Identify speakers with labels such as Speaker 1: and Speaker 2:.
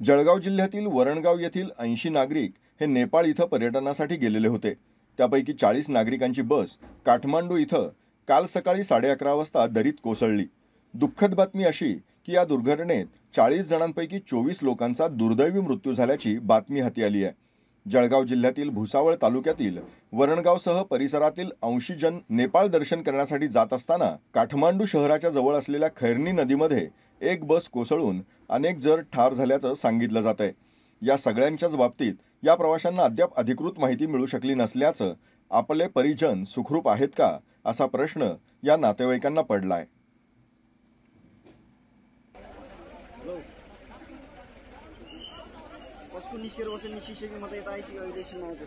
Speaker 1: जळगाव जिल्ह्यातील वरणगाव येथील 80 नागरिक हे नेपाळ इथं पर्यटनासाठी गेलेले होते. त्यापैकी 40 नागरिकांची बस काठमांडू इथं काल सकाळी 11:30 वाजता दरीत कोसळली. दुःखद बातमी अशी की या दुर्घटनेत 40 जणांपैकी 24 लोकांचा दुर्दैवी मृत्यू झाल्याची बातमी हाती आली आहे. जळगाव जिल्ह्यातील भुसावळ तालुक्यातील वरणगावसह परिसरातील 80 जण नेपाळ दर्शन करण्यासाठी जात असताना काठमांडू शहराच्या जवळ असलेल्या खैरनी नदीमध्ये एक बस कोसळून अनेक जण ठार झाल्याचं सांगितलं जात आहे. या सगळ्यांच्याच बाबतीत या प्रवाशांना अद्याप अधिकृत माहिती मिळू शकली नसल्याचं, आपले परिजन सुखरूप आहेत का असा प्रश्न या नातेवाईकांना पडलाय.
Speaker 2: Parce que nisquero você nishishi que mata ita isi ga ide shimaoto.